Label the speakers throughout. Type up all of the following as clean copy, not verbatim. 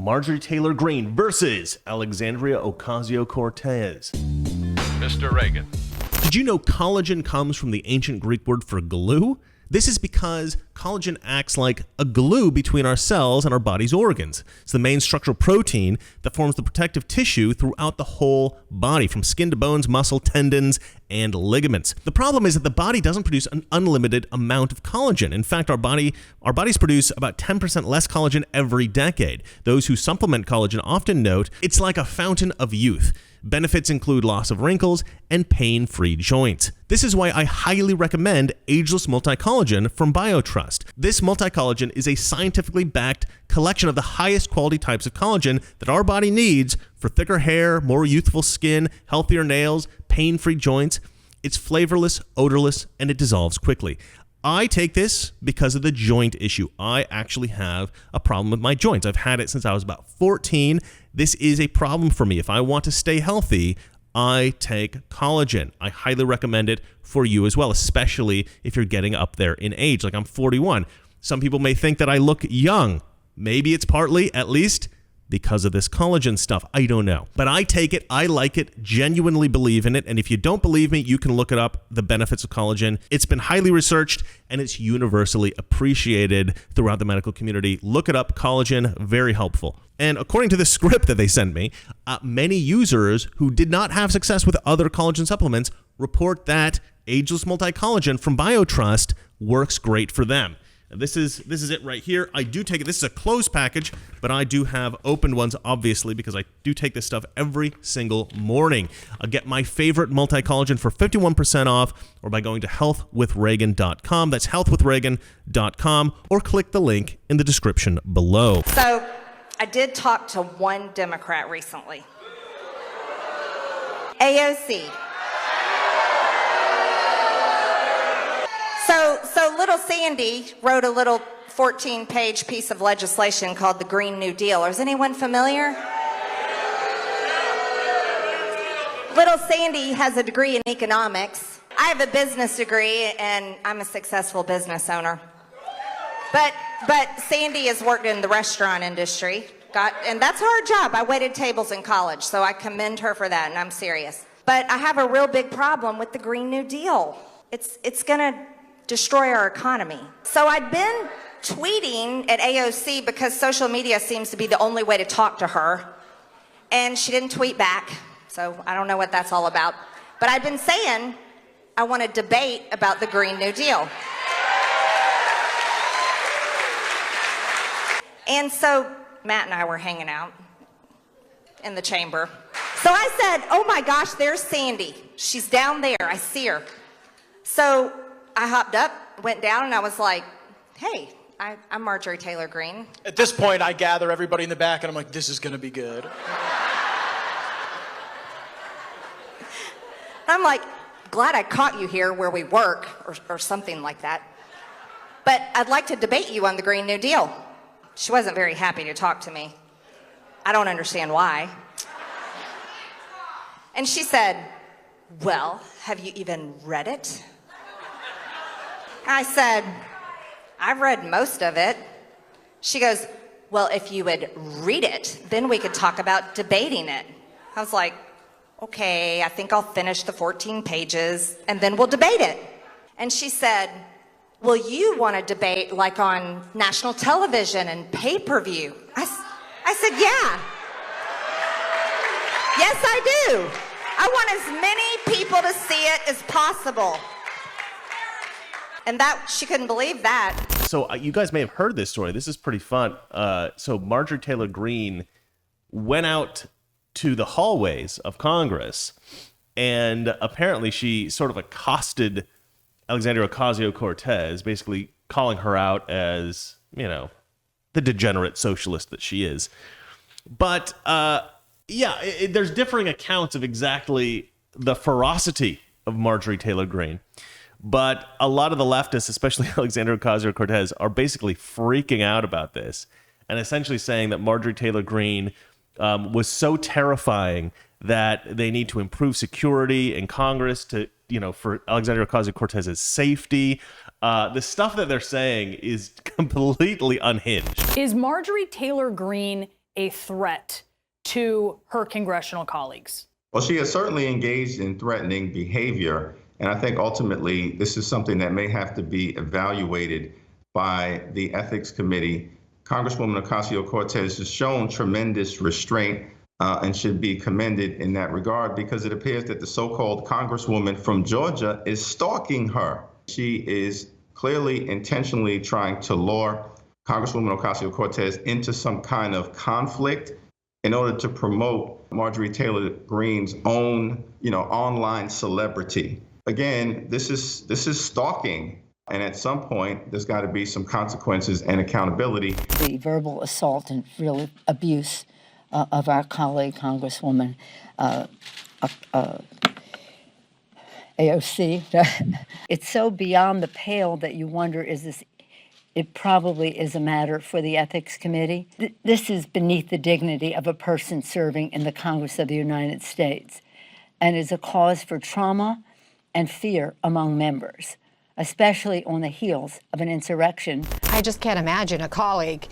Speaker 1: Marjorie Taylor Greene versus Alexandria Ocasio-Cortez.
Speaker 2: Mr. Reagan.
Speaker 1: Did you know collagen comes from the ancient Greek word for glue? This is because collagen acts like a glue between our cells and our body's organs. It's the main structural protein that forms the protective tissue throughout the whole body, from skin to bones, muscle, tendons, and ligaments. The problem is that the body doesn't produce an unlimited amount of collagen. In fact, our bodies produce about 10% less collagen every decade. Those who supplement collagen often note it's like a fountain of youth. Benefits include loss of wrinkles and pain-free joints. This is why I highly recommend Ageless Multi-Collagen from BioTrust. This multi-collagen is a scientifically backed collection of the highest quality types of collagen that our body needs for thicker hair, more youthful skin, healthier nails, pain-free joints. It's flavorless, odorless, and it dissolves quickly. I take this because of the joint issue. I actually have a problem with my joints. I've had it since I was about 14. This is a problem for me. If I want to stay healthy, I take collagen. I highly recommend it for you as well, especially if you're getting up there in age. Like, I'm 41. Some people may think that I look young. Maybe it's partly, at least, because of this collagen stuff. I don't know. But I take it, I like it, genuinely believe in it, and if you don't believe me, you can look it up, the benefits of collagen. It's been highly researched, and it's universally appreciated throughout the medical community. Look it up, collagen, very helpful. And according to the script that they sent me, many users who did not have success with other collagen supplements report that Ageless Multi-Collagen from BioTrust works great for them. This is it right here. I do take it. This is a closed package, but I do have opened ones, obviously, because I do take this stuff every single morning. I'll get my favorite multi-collagen for 51% off, or by going to healthwithreagan.com. That's healthwithreagan.com, or click the link in the description below.
Speaker 3: So I did talk to one Democrat recently. AOC. So little Sandy wrote a little 14-page piece of legislation called the Green New Deal. Is anyone familiar? Little Sandy has a degree in economics. I have a business degree, and I'm a successful business owner. But Sandy has worked in the restaurant industry, and that's a hard job. I waited tables in college, so I commend her for that, and I'm serious. But I have a real big problem with the Green New Deal. It's gonna destroy our economy. So I'd been tweeting at AOC because social media seems to be the only way to talk to her. And she didn't tweet back, so I don't know what that's all about. But I've been saying I want to debate about the Green New Deal. And so Matt and I were hanging out in the chamber. So I said, oh my gosh, there's Sandy. She's down there, I see her. So I hopped up, went down, and I was like, hey, I'm Marjorie Taylor Greene.
Speaker 4: At this point, I gather everybody in the back, and I'm like, this is going to be good.
Speaker 3: I'm like, glad I caught you here where we work, or something like that. But I'd like to debate you on the Green New Deal. She wasn't very happy to talk to me. I don't understand why. And she said, well, have you even read it? I said, I've read most of it. She goes, well, if you would read it, then we could talk about debating it. I was like, okay, I think I'll finish the 14 pages and then we'll debate it. And she said, well, you want to debate like on national television and pay-per-view. I said, yeah. Yes, I do. I want as many people to see it as possible. And that, she couldn't believe that.
Speaker 1: So you guys may have heard this story. This is pretty fun. So Marjorie Taylor Greene went out to the hallways of Congress, and apparently she sort of accosted Alexandria Ocasio-Cortez, basically calling her out as, you know, the degenerate socialist that she is. But there's differing accounts of exactly the ferocity of Marjorie Taylor Greene. But a lot of the leftists, especially Alexandria Ocasio-Cortez, are basically freaking out about this and essentially saying that Marjorie Taylor Greene was so terrifying that they need to improve security in Congress to, you know, for Alexandria Ocasio-Cortez's safety. The stuff that they're saying is completely unhinged.
Speaker 5: Is Marjorie Taylor Greene a threat to her congressional colleagues?
Speaker 6: Well, she has certainly engaged in threatening behavior. And I think ultimately this is something that may have to be evaluated by the Ethics Committee. Congresswoman Ocasio-Cortez has shown tremendous restraint and should be commended in that regard, because it appears that the so-called Congresswoman from Georgia is stalking her. She is clearly intentionally trying to lure Congresswoman Ocasio-Cortez into some kind of conflict in order to promote Marjorie Taylor Greene's own, online celebrity. Again, this is stalking. And at some point, there's got to be some consequences and accountability.
Speaker 7: The verbal assault and real abuse of our colleague, Congresswoman AOC. It's so beyond the pale that you wonder, it probably is a matter for the Ethics Committee. This is beneath the dignity of a person serving in the Congress of the United States, and is a cause for trauma and fear among members, especially on the heels of an insurrection.
Speaker 8: I just can't imagine a colleague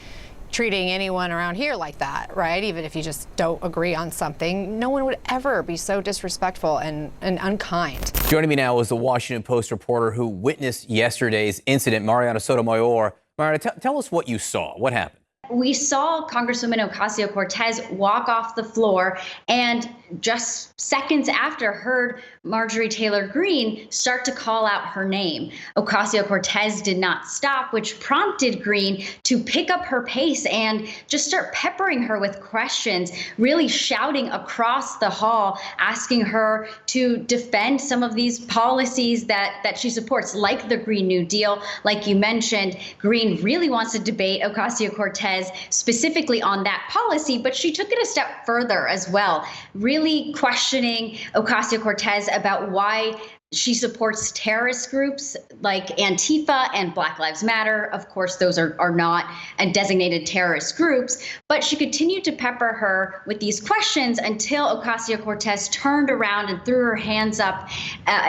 Speaker 8: treating anyone around here like that, right? Even if you just don't agree on something, no one would ever be so disrespectful and unkind.
Speaker 9: Joining me now is the Washington Post reporter who witnessed yesterday's incident, Mariana Sotomayor. Mariana, tell us what you saw. What happened?
Speaker 10: We saw Congresswoman Ocasio-Cortez walk off the floor, and just seconds after, heard Marjorie Taylor Greene start to call out her name. Ocasio-Cortez did not stop, which prompted Greene to pick up her pace and just start peppering her with questions, really shouting across the hall, asking her to defend some of these policies that she supports, like the Green New Deal. Like you mentioned, Greene really wants to debate Ocasio-Cortez specifically on that policy, but she took it a step further as well, really questioning Ocasio-Cortez about why she supports terrorist groups like Antifa and Black Lives Matter. Of course, those are not designated terrorist groups, but she continued to pepper her with these questions until Ocasio-Cortez turned around and threw her hands up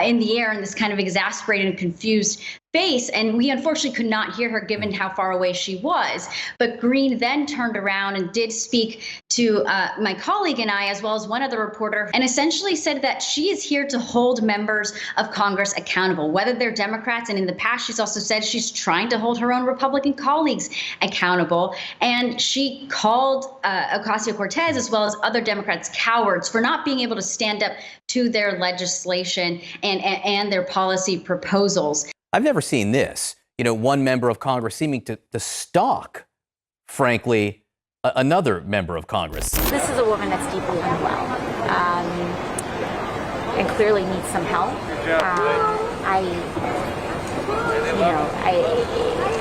Speaker 10: in the air in this kind of exasperated and confused face, and we unfortunately could not hear her given how far away she was. But Greene then turned around and did speak to my colleague and I, as well as one other reporter, and essentially said that she is here to hold members of Congress accountable, whether they're Democrats. And in the past, she's also said she's trying to hold her own Republican colleagues accountable. And she called Ocasio-Cortez, as well as other Democrats, cowards for not being able to stand up to their legislation and their policy proposals.
Speaker 9: I've never seen this. One member of Congress seeming to stalk, frankly, another member of Congress.
Speaker 11: This is a woman that's deeply unwell and clearly needs some help.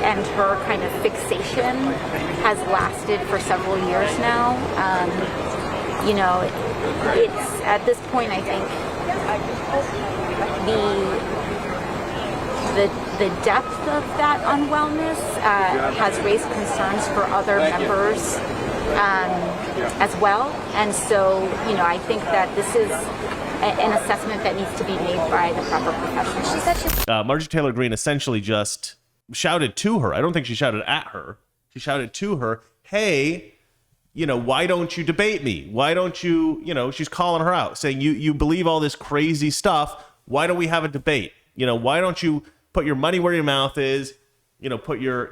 Speaker 11: And her kind of fixation has lasted for several years now. It's at this point, I think, the depth of that unwellness has raised concerns for other members as well. And so, I think that this is an assessment that needs to be made by the proper professionals.
Speaker 1: Marjorie Taylor Greene essentially just shouted to her. I don't think she shouted at her. She shouted to her, hey, why don't you debate me? Why don't you, she's calling her out, saying, you believe all this crazy stuff. Why don't we have a debate? Why don't you put your money where your mouth is, put your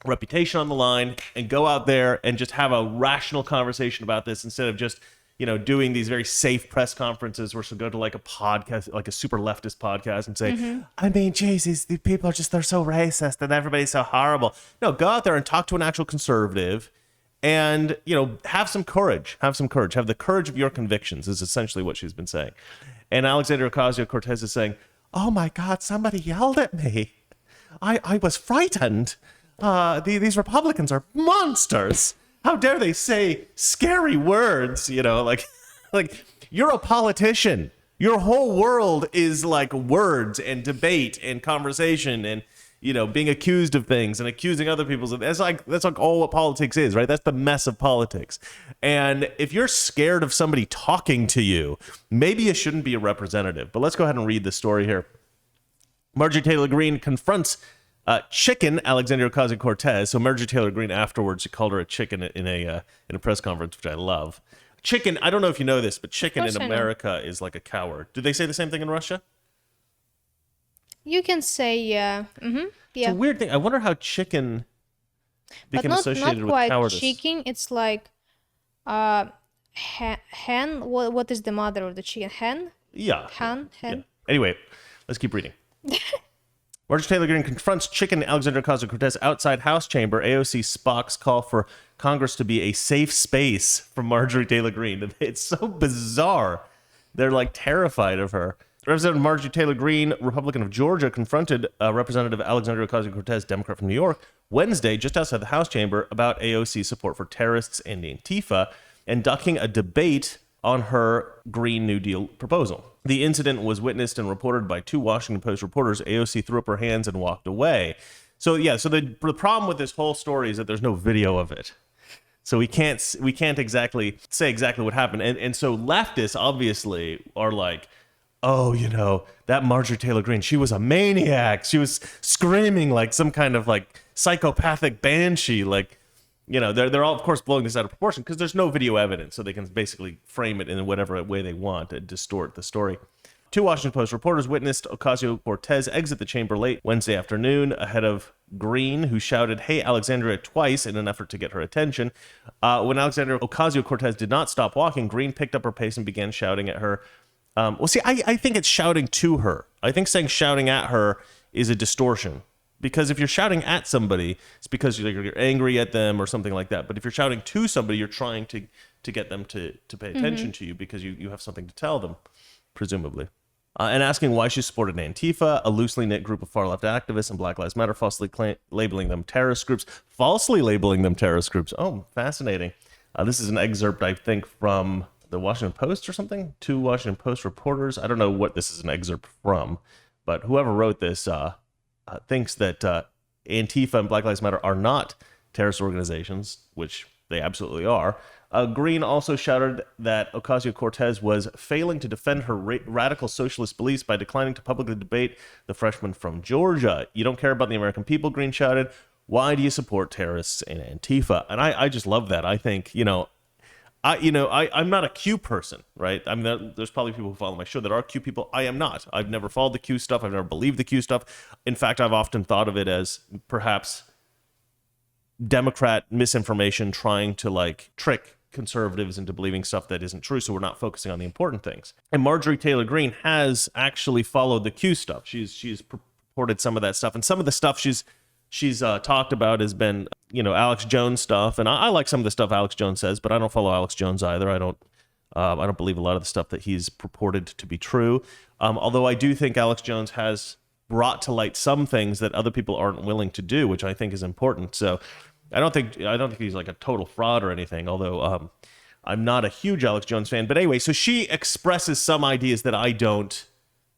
Speaker 1: reputation on the line and go out there and just have a rational conversation about this, instead of just, doing these very safe press conferences where she'll go to like a podcast, like a super leftist podcast, and say, I mean, Jesus, these people they're so racist and everybody's so horrible. No, go out there and talk to an actual conservative and, have some courage. Have some courage. Have the courage of your convictions is essentially what she's been saying. And Alexandria Ocasio-Cortez is saying, oh my God, somebody yelled at me. I was frightened. These Republicans are monsters. How dare they say scary words? Like you're a politician. Your whole world is like words and debate and conversation and, being accused of things and accusing other people. That's like all what politics is, right? That's the mess of politics. And if you're scared of somebody talking to you, maybe you shouldn't be a representative. But let's go ahead and read the story here. Marjorie Taylor Greene confronts Chicken Alexandria Ocasio-Cortez. So Marjorie Taylor Greene afterwards, she called her a chicken in a press conference, which I love. Chicken, I don't know if you know this, but chicken in America is like a coward. Do they say the same thing in Russia?
Speaker 12: You can say, yeah. Mm-hmm. Yeah.
Speaker 1: It's a weird thing. I wonder how chicken became associated with cowardice.
Speaker 12: Not quite chicken. It's like hen. What is the mother of the chicken? Hen?
Speaker 1: Yeah.
Speaker 12: Hen?
Speaker 1: Yeah. Anyway, let's keep reading. Marjorie Taylor Greene confronts Chicken Alexandria Ocasio-Cortez outside House chamber. AOC Spock's call for Congress to be a safe space for Marjorie Taylor Greene. It's so bizarre. They're like terrified of her. Representative Marjorie Taylor Greene, Republican of Georgia, confronted Representative Alexandria Ocasio-Cortez, Democrat from New York, Wednesday, just outside the House chamber, about AOC support for terrorists and Antifa, and ducking a debate on her Green New Deal proposal. The incident was witnessed and reported by 2 Washington Post reporters. AOC threw up her hands and walked away. So the problem with this whole story is that there's no video of it. So we can't exactly say exactly what happened. And so leftists obviously are like, oh, that Marjorie Taylor Greene, she was a maniac. She was screaming like some kind of like psychopathic banshee. Like, they're all, of course, blowing this out of proportion because there's no video evidence. So they can basically frame it in whatever way they want and distort the story. 2 Washington Post reporters witnessed Ocasio-Cortez exit the chamber late Wednesday afternoon ahead of Greene, who shouted, "Hey, Alexandria," twice in an effort to get her attention. When Alexandria Ocasio-Cortez did not stop walking, Greene picked up her pace and began shouting at her. I think it's shouting to her. I think saying shouting at her is a distortion. Because if you're shouting at somebody, it's because you're angry at them or something like that. But if you're shouting to somebody, you're trying to get them to pay attention to you because you have something to tell them, presumably. And asking why she supported Antifa, a loosely knit group of far-left activists, and Black Lives Matter, falsely labeling them terrorist groups. Oh, fascinating. This is an excerpt, I think, from the Washington Post or something. 2 Washington Post reporters. I don't know what this is an excerpt from, but whoever wrote this thinks that Antifa and Black Lives Matter are not terrorist organizations, which they absolutely are. Greene also shouted that Ocasio-Cortez was failing to defend her radical socialist beliefs by declining to publicly debate the freshman from Georgia. You don't care about the American people, Greene shouted. Why do you support terrorists and Antifa? And I just love that. I think, I'm not a Q person, right? I mean, there's probably people who follow my show that are Q people. I am not. I've never followed the Q stuff. I've never believed the Q stuff. In fact, I've often thought of it as perhaps Democrat misinformation trying to like trick conservatives into believing stuff that isn't true, so we're not focusing on the important things. And Marjorie Taylor Greene has actually followed the Q stuff. She's purported some of that stuff, and some of the stuff she's talked about has been, Alex Jones stuff, and I like some of the stuff Alex Jones says, but I don't follow Alex Jones either. I don't believe a lot of the stuff that he's purported to be true. Although I do think Alex Jones has brought to light some things that other people aren't willing to do, which I think is important. So I don't think he's like a total fraud or anything. Although I'm not a huge Alex Jones fan. But anyway, so she expresses some ideas that I don't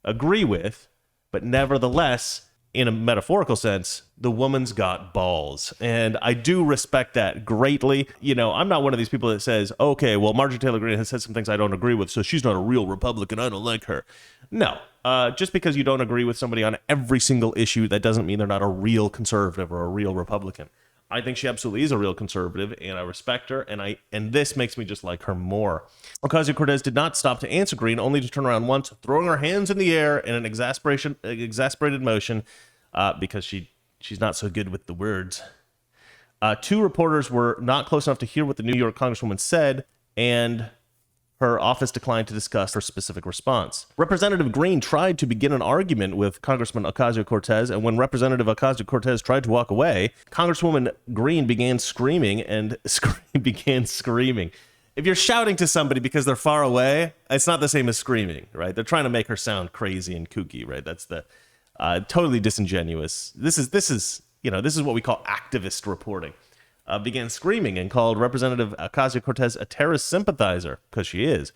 Speaker 1: agree with, but nevertheless, in a metaphorical sense, the woman's got balls. And I do respect that greatly. I'm not one of these people that says, okay, well, Marjorie Taylor Greene has said some things I don't agree with, so she's not a real Republican. I don't like her. No. Just because you don't agree with somebody on every single issue, that doesn't mean they're not a real conservative or a real Republican. I think she absolutely is a real conservative, and I respect her, and this makes me just like her more. Ocasio-Cortez did not stop to answer Greene, only to turn around once, throwing her hands in the air in an exasperated motion, because she's not so good with the words. 2 reporters were not close enough to hear what the New York Congresswoman said, and her office declined to discuss her specific response. Representative Greene tried to begin an argument with Congressman Ocasio-Cortez, and when Representative Ocasio-Cortez tried to walk away, Congresswoman Greene began screaming. If you're shouting to somebody because they're far away, it's not the same as screaming, right? They're trying to make her sound crazy and kooky, right? That's the totally disingenuous. This is what we call activist reporting. Began screaming and called Representative Ocasio-Cortez a terrorist sympathizer, because she is.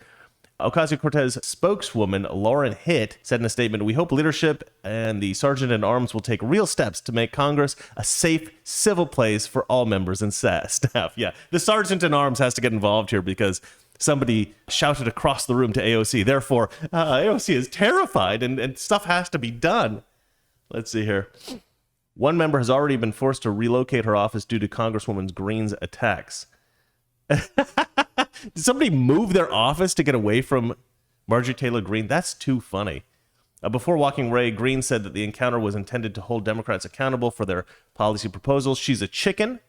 Speaker 1: Ocasio-Cortez spokeswoman Lauren Hitt said in a statement, "We hope leadership and the Sergeant-at-Arms will take real steps to make Congress a safe, civil place for all members and staff." Yeah, the Sergeant-at-Arms has to get involved here because somebody shouted across the room to AOC. Therefore, AOC is terrified and stuff has to be done. Let's see here. One member has already been forced to relocate her office due to Congresswoman Greene's attacks. Did somebody move their office to get away from Marjorie Taylor Greene? That's too funny. Before walking away, Greene said that the encounter was intended to hold Democrats accountable for their policy proposals. She's a chicken.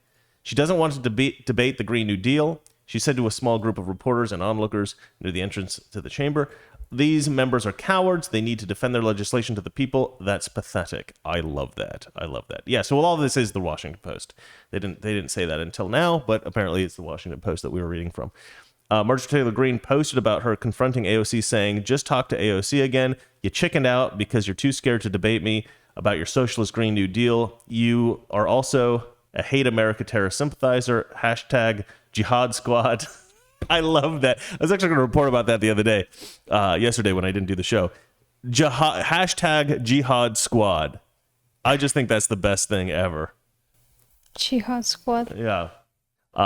Speaker 1: She doesn't want to debate the Green New Deal. She said to a small group of reporters and onlookers near the entrance to the chamber, "These members are cowards. They need to defend their legislation to the people. That's pathetic." I love that. I love that. Yeah, so all of this is the Washington Post. They didn't say that until now, but apparently it's the Washington Post that we were reading from. Marjorie Taylor Greene posted about her confronting AOC, saying, "Just talk to AOC again. You chickened out because you're too scared to debate me about your socialist Green New Deal. You are also a hate America terrorist sympathizer. Hashtag Jihad Squad." I love that. I was actually going to report about that the other day, yesterday when I didn't do the show. Hashtag Jihad Squad. I just think that's the best thing ever.
Speaker 12: Jihad Squad.
Speaker 1: Yeah.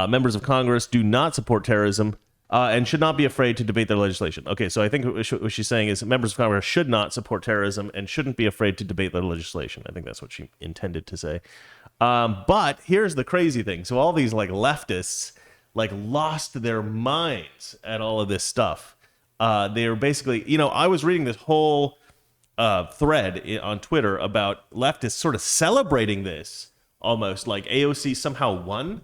Speaker 1: Members of Congress do not support terrorism and should not be afraid to debate their legislation. Okay, so I think what she's saying is members of Congress should not support terrorism and shouldn't be afraid to debate their legislation. I think that's what she intended to say. But here's the crazy thing. So all these leftists lost their minds at all of this stuff. They were basically, I was reading this whole thread on Twitter about leftists sort of celebrating this, almost like AOC somehow won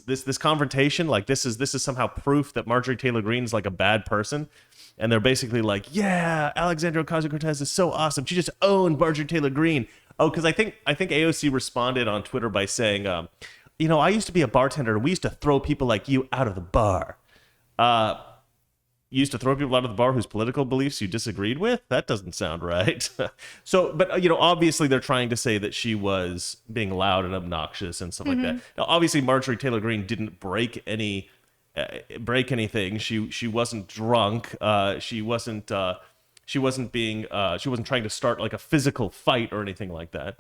Speaker 1: this confrontation. Like this is somehow proof that Marjorie Taylor Greene is like a bad person. And they're basically like, yeah, Alexandria Ocasio-Cortez is so awesome. She just owned Marjorie Taylor Greene. Oh, because I think AOC responded on Twitter by saying, I used to be a bartender. We used to throw people like you out of the bar. You used to throw people out of the bar whose political beliefs you disagreed with? That doesn't sound right. So, but, obviously they're trying to say that she was being loud and obnoxious and stuff like that. Now, obviously, Marjorie Taylor Greene didn't break anything. She wasn't drunk. She wasn't trying to start like a physical fight or anything like that.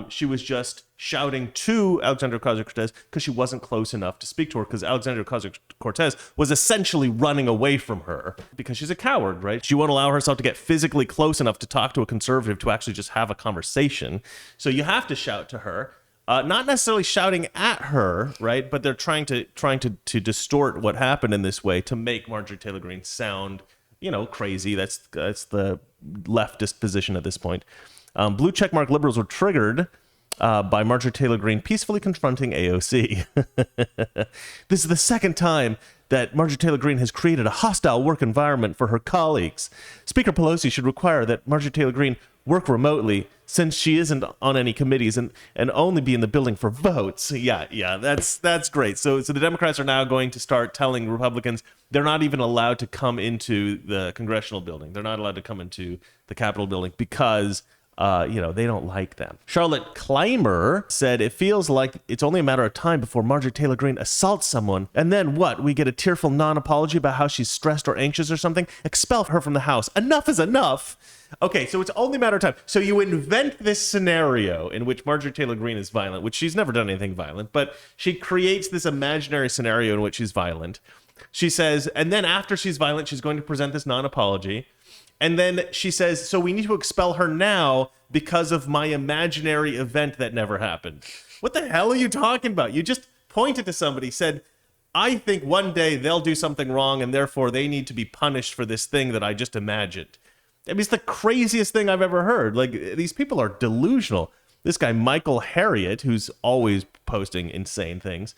Speaker 1: She was just shouting to Alexandria Ocasio-Cortez because she wasn't close enough to speak to her, because Alexandria Ocasio-Cortez was essentially running away from her because she's a coward, right? She won't allow herself to get physically close enough to talk to a conservative to actually just have a conversation. So you have to shout to her. Not necessarily shouting at her, right? But they're trying to distort what happened in this way to make Marjorie Taylor Greene sound, crazy. That's the leftist position at this point. Blue checkmark liberals were triggered by Marjorie Taylor Greene peacefully confronting AOC. This is the second time that Marjorie Taylor Greene has created a hostile work environment for her colleagues. Speaker Pelosi should require that Marjorie Taylor Greene work remotely, since she isn't on any committees, and only be in the building for votes. Yeah, that's great. So the Democrats are now going to start telling Republicans they're not even allowed to come into the congressional building. They're not allowed to come into the Capitol building because they don't like them. Charlotte Clymer said, "It feels like it's only a matter of time before Marjorie Taylor Greene assaults someone, and then what? We get a tearful non-apology about how she's stressed or anxious or something? Expel her from the House. Enough is enough." Okay, so it's only a matter of time. So you invent this scenario in which Marjorie Taylor Greene is violent, which she's never done anything violent, but she creates this imaginary scenario in which she's violent. She says, and then after she's violent, she's going to present this non-apology. And then she says, so we need to expel her now because of my imaginary event that never happened. What the hell are you talking about? You just pointed to somebody, said, I think one day they'll do something wrong and therefore they need to be punished for this thing that I just imagined. I mean, it's the craziest thing I've ever heard. Like, these people are delusional. This guy, Michael Harriot, who's always posting insane things,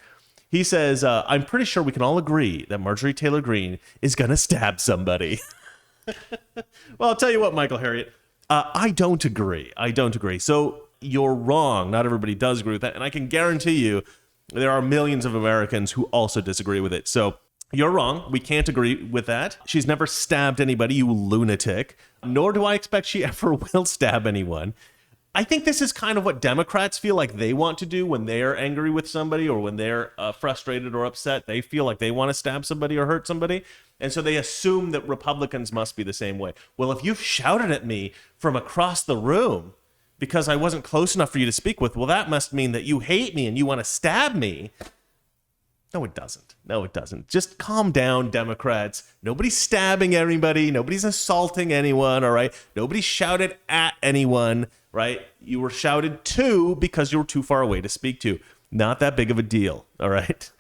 Speaker 1: he says, I'm pretty sure we can all agree that Marjorie Taylor Greene is going to stab somebody. Well, I'll tell you what, Michael Harriot, I don't agree. So you're wrong. Not everybody does agree with that. And I can guarantee you there are millions of Americans who also disagree with it. So you're wrong. We can't agree with that. She's never stabbed anybody, you lunatic. Nor do I expect she ever will stab anyone. I think this is kind of what Democrats feel like they want to do when they're angry with somebody or when they're frustrated or upset. They feel like they want to stab somebody or hurt somebody. And so they assume that Republicans must be the same way. Well, if you've shouted at me from across the room because I wasn't close enough for you to speak with, well, that must mean that you hate me and you want to stab me. No, it doesn't. Just calm down, Democrats. Nobody's stabbing anybody. Nobody's assaulting anyone, all right? Nobody shouted at anyone. right? You were shouted to because you were too far away to speak to. Not that big of a deal, all right?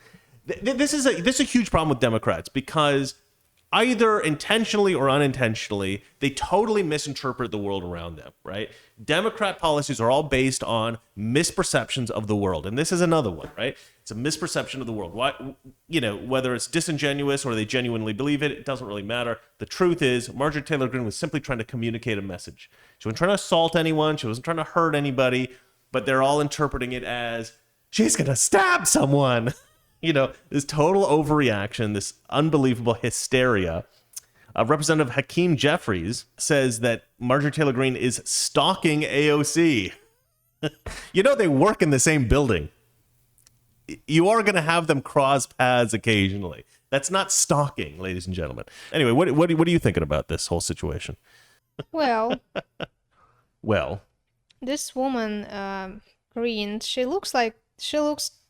Speaker 1: This is a huge problem with Democrats because either intentionally or unintentionally, they totally misinterpret the world around them, right? Democrat policies are all based on misperceptions of the world. And this is another one, right? It's a misperception of the world. Why, whether it's disingenuous or they genuinely believe it, it doesn't really matter. The truth is, Marjorie Taylor Greene was simply trying to communicate a message. She wasn't trying to assault anyone. She wasn't trying to hurt anybody, but they're all interpreting it as, she's going to stab someone. This total overreaction, this unbelievable hysteria. Representative Hakeem Jeffries says that Marjorie Taylor Greene is stalking AOC. They work in the same building. You are going to have them cross paths occasionally. That's not stalking, ladies and gentlemen. Anyway, what are you thinking about this whole situation?
Speaker 12: Well, this woman, Greene, she looks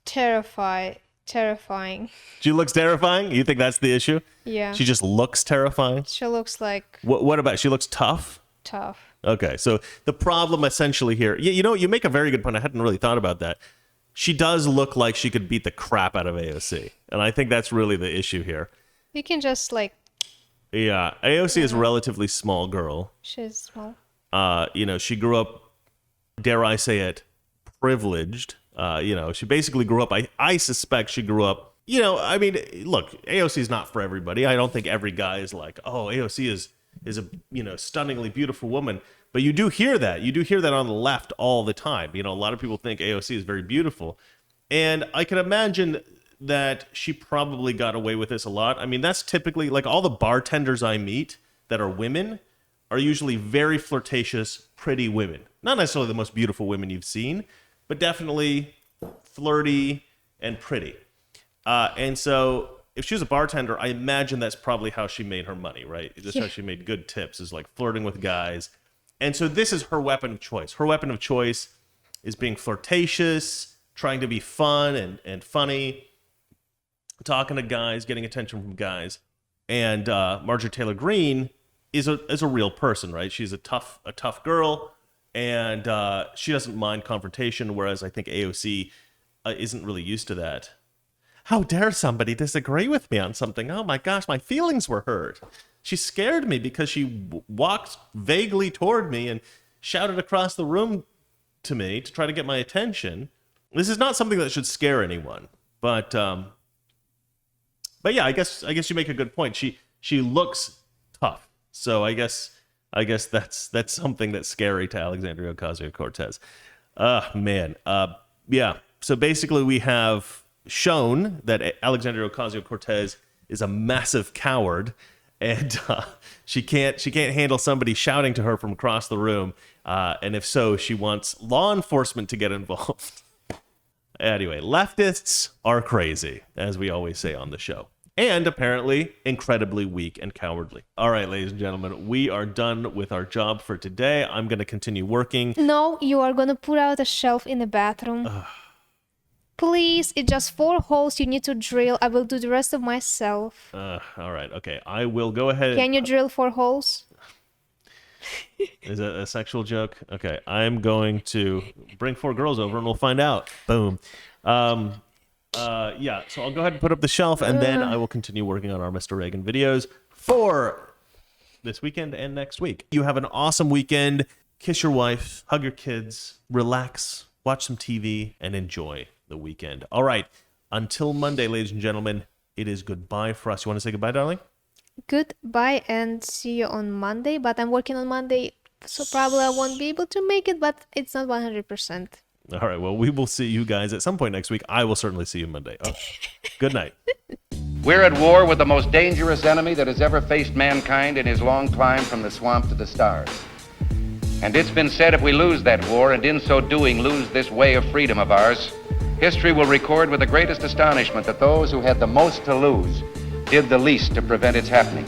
Speaker 12: terrifying.
Speaker 1: She looks terrifying? You think that's the issue?
Speaker 12: Yeah.
Speaker 1: She just looks terrifying?
Speaker 12: She looks like...
Speaker 1: What about, she looks tough?
Speaker 12: Tough.
Speaker 1: Okay, so the problem essentially here... you make a very good point. I hadn't really thought about that. She does look like she could beat the crap out of AOC. And I think that's really the issue here.
Speaker 12: You can just
Speaker 1: Yeah, AOC is a relatively small girl.
Speaker 12: She's small.
Speaker 1: She grew up, dare I say it, privileged. She basically grew up, I suspect she grew up, look, AOC is not for everybody. I don't think every guy is like, oh, AOC is a, stunningly beautiful woman. But you do hear that. You do hear that on the left all the time. A lot of people think AOC is very beautiful. And I can imagine that she probably got away with this a lot. I mean, that's typically, like, all the bartenders I meet that are women are usually very flirtatious, pretty women. Not necessarily the most beautiful women you've seen, but definitely flirty and pretty. And so if she was a bartender, I imagine that's probably how she made her money, right? Just how she made good tips, is like flirting with guys. And so this is her weapon of choice. Her weapon of choice is being flirtatious, trying to be fun and funny, talking to guys, getting attention from guys. And Marjorie Taylor Greene is a real person, right? She's a tough girl. And she doesn't mind confrontation, whereas I think AOC isn't really used to that. How dare somebody disagree with me on something? Oh my gosh, my feelings were hurt. She scared me because she walked vaguely toward me and shouted across the room to me to try to get my attention. This is not something that should scare anyone. But yeah, I guess you make a good point. She looks tough. So I guess that's something that's scary to Alexandria Ocasio-Cortez. Man. Yeah. So basically we have shown that Alexandria Ocasio-Cortez is a massive coward, and she can't handle somebody shouting to her from across the room. And if so, she wants law enforcement to get involved. Anyway, leftists are crazy, as we always say on the show. And apparently incredibly weak and cowardly. All right, ladies and gentlemen, we are done with our job for today. I'm going to continue working.
Speaker 12: No, you are going to put out a shelf in the bathroom. Please, it's just 4 holes you need to drill. I will do the rest of myself.
Speaker 1: All right, okay. I will go ahead.
Speaker 12: Can you drill 4 holes?
Speaker 1: Is it a sexual joke? Okay, I'm going to bring 4 girls over and we'll find out. Boom. Yeah, so I'll go ahead and put up the shelf, and then I will continue working on our Mr. Reagan videos for this weekend and next week. You have an awesome weekend. Kiss your wife, hug your kids, relax, watch some TV, and enjoy the weekend. All right, until Monday, ladies and gentlemen, it is goodbye for us. You want to say goodbye, darling?
Speaker 12: Goodbye, and see you on Monday. But I'm working on Monday, so probably I won't be able to make it, but it's not 100%.
Speaker 1: All right, well, we will see you guys at some point next week. I will certainly see you Monday. Oh, good night.
Speaker 13: We're at war with the most dangerous enemy that has ever faced mankind in his long climb from the swamp to the stars. And it's been said if we lose that war, and in so doing lose this way of freedom of ours, history will record with the greatest astonishment that those who had the most to lose did the least to prevent its happening.